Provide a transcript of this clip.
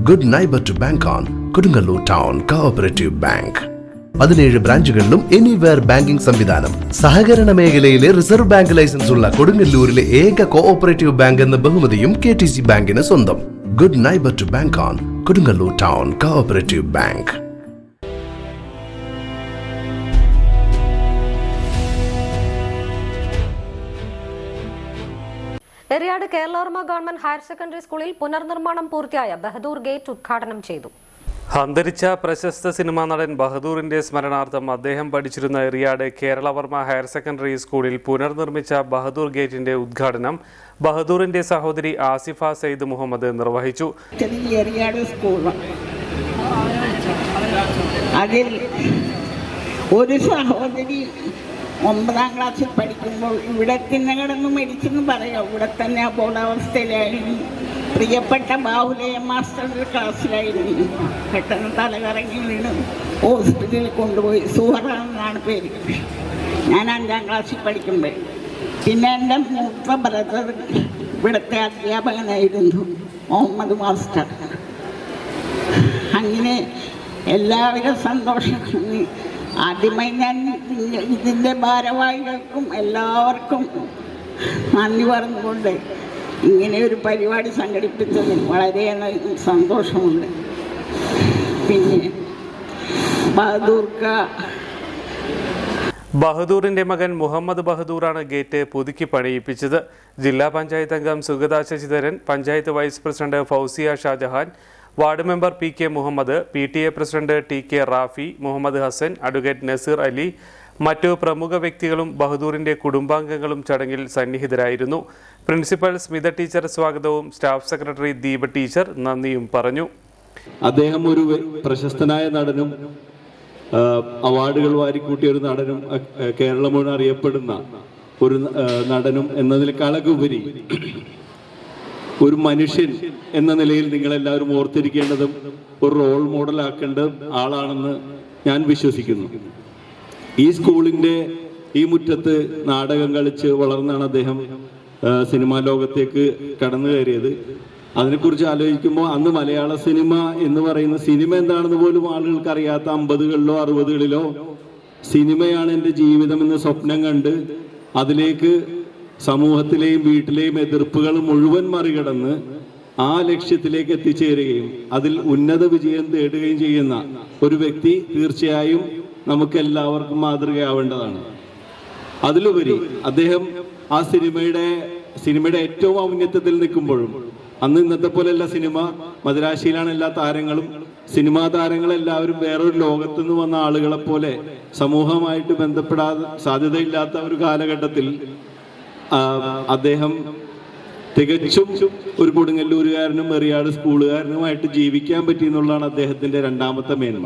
Good neighbour to bank on Kodungallur town cooperative bank. 17 ബ്രാഞ്ചുകളിലും anywhere banking സംവിധാനം. സഹകരണ മേഖലയിലെ റിസർവ് ബാങ്ക് ലൈസൻസ് ഉള്ള കൊടുങ്ങല്ലൂരിലെ ഏക കോഓപ്പറേറ്റീവ് ബാങ്ക് എന്ന ബഹുമതിയും KTC ബാങ്കിന് സ്വന്തം. Good neighbour to bank on Kodungallur town cooperative bank. Eriyad Keralavarma government higher secondary സ്കൂളിൽ പുനർനിർമ്മാണം പൂർത്തിയായ ബഹദൂർ ഗേറ്റ് ഉദ്ഘാടനം ചെയ്തു. അന്തരിച്ച പ്രശസ്ത സിനിമാ നടൻ ബഹദൂറിന്റെ സ്മരണാർത്ഥം അദ്ദേഹം പഠിച്ചിരുന്ന എറിയാട് കേരളവർമ്മ ഹയർ സെക്കൻഡറി സ്കൂളിൽ പുനർനിർമ്മിച്ച ബഹദൂർ ഗേറ്റിന്റെ ഉദ്ഘാടനം ബഹദൂറിന്റെ സഹോദരി ആസിഫ സയ്യിദ് മുഹമ്മദ് നിർവഹിച്ചു. അതിൽ ഒരു സഹോദരി 9ാം ക്ലാസ്സിൽ പഠിക്കുമ്പോൾ ഇവിടെ തന്നെ കിടന്ന് മരിച്ചെന്ന് പറയാം. ഇവിടെ തന്നെ അബോധാവസ്ഥയിലായിരുന്നു. പ്രിയപ്പെട്ട ബാഹുലയ മാസ്റ്ററുടെ ക്ലാസ്സിലായിരുന്നു. പെട്ടെന്ന് തലകറങ്ങി വീണ് ഹോസ്പിറ്റലിൽ കൊണ്ടുപോയി. സുഹറ എന്നാണ് പേര്. ഞാൻ 5ാം ക്ലാസ്സിൽ പഠിക്കുമ്പോൾ. പിന്നെ എൻ്റെ മൂത്ത ബ്രദർ ഇവിടുത്തെ അധ്യാപകനായിരുന്നു, മുഹമ്മദ് മാസ്റ്റർ. അങ്ങനെ എല്ലാവിധ സന്തോഷം. ആദ്യമായി ഞാൻ ഇതിൻ്റെ ഭാരവാഹികൾക്കും എല്ലാവർക്കും നന്ദി പറഞ്ഞുകൊണ്ട് ഇങ്ങനെ ഒരു പരിപാടി സംഘടിപ്പിച്ചതിൽ വളരെ സന്തോഷമുണ്ട്. പിന്നെ ബഹദൂറിന്റെ മകൻ മുഹമ്മദ് ബഹദൂറാണ് ഗേറ്റ് പുതുക്കി പണിയിപ്പിച്ചത്. ജില്ലാ പഞ്ചായത്ത് അംഗം Sugatha Sasidharan, panchayat vice president Fousiya Shajahan, ward member PK Muhammad, PTA president TK Rafi, Muhammad Hassan, advocate Nazeer Ali, മറ്റു പ്രമുഖ വ്യക്തികളും ബഹദൂറിന്റെ കുടുംബാംഗങ്ങളും ചടങ്ങിൽ സന്നിഹിതരായിരുന്നു. പ്രിൻസിപ്പൽ സ്മിത ടീച്ചർ സ്വാഗതവും സ്റ്റാഫ് സെക്രട്ടറി ദീപ ടീച്ചർ നന്ദിയും പറഞ്ഞു. അദ്ദേഹം ഒരു പ്രശസ്തനായ നടനും അവാർഡുകൾ വാരിക്കൂട്ടിയ ഒരു നടനും കേരളം മുഴുവൻ അറിയപ്പെടുന്ന ഒരു നടനും എന്നതിനേക്കാളൊക്കെ ഉപരി ഒരു മനുഷ്യൻ എന്ന നിലയിൽ നിങ്ങളെല്ലാവരും ഓർത്തിരിക്കേണ്ടതും ഒരു റോൾ മോഡലാക്കേണ്ട ആളാണെന്ന് ഞാൻ വിശ്വസിക്കുന്നു. ഈ സ്കൂളിൻ്റെ ഈ മുറ്റത്ത് നാടകം കളിച്ച് വളർന്നാണ് അദ്ദേഹം സിനിമാ ലോകത്തേക്ക് കടന്നു കയറിയത്. അതിനെക്കുറിച്ച് ആലോചിക്കുമ്പോൾ അന്ന് മലയാള സിനിമ എന്ന് പറയുന്ന സിനിമ എന്താണെന്ന് പോലും ആളുകൾക്ക് അറിയാത്ത 50കളിലോ 60കളിലോ സിനിമയാണ് എൻ്റെ ജീവിതം എന്ന് സ്വപ്നം കണ്ട് അതിലേക്ക് സമൂഹത്തിലെയും വീട്ടിലെയും എതിർപ്പുകൾ മുഴുവൻ മറികടന്ന് ആ ലക്ഷ്യത്തിലേക്ക് എത്തിച്ചേരുകയും അതിൽ ഉന്നത വിജയം നേടുകയും ചെയ്യുന്ന ഒരു വ്യക്തി തീർച്ചയായും നമുക്ക് എല്ലാവർക്കും മാതൃകയാവേണ്ടതാണ്. അതിലുപരി അദ്ദേഹം ആ സിനിമയുടെ ഏറ്റവും ഔന്നത്യത്തിൽ നിൽക്കുമ്പോഴും അന്ന് ഇന്നത്തെ പോലെയല്ല സിനിമ, മദിരാശിയിലാണ് എല്ലാ താരങ്ങളും. സിനിമാ താരങ്ങളെല്ലാവരും വേറൊരു ലോകത്തു നിന്ന് വന്ന ആളുകളെ പോലെ സമൂഹമായിട്ട് ബന്ധപ്പെടാതെ സാധ്യതയില്ലാത്ത ഒരു കാലഘട്ടത്തിൽ അദ്ദേഹം തികച്ചും ഒരു കൊടുങ്ങല്ലൂരുകാരനും എറിയാട് സ്കൂളുകാരനുമായിട്ട് ജീവിക്കാൻ പറ്റി എന്നുള്ളതാണ് അദ്ദേഹത്തിന്റെ രണ്ടാമത്തെ മേന്മ.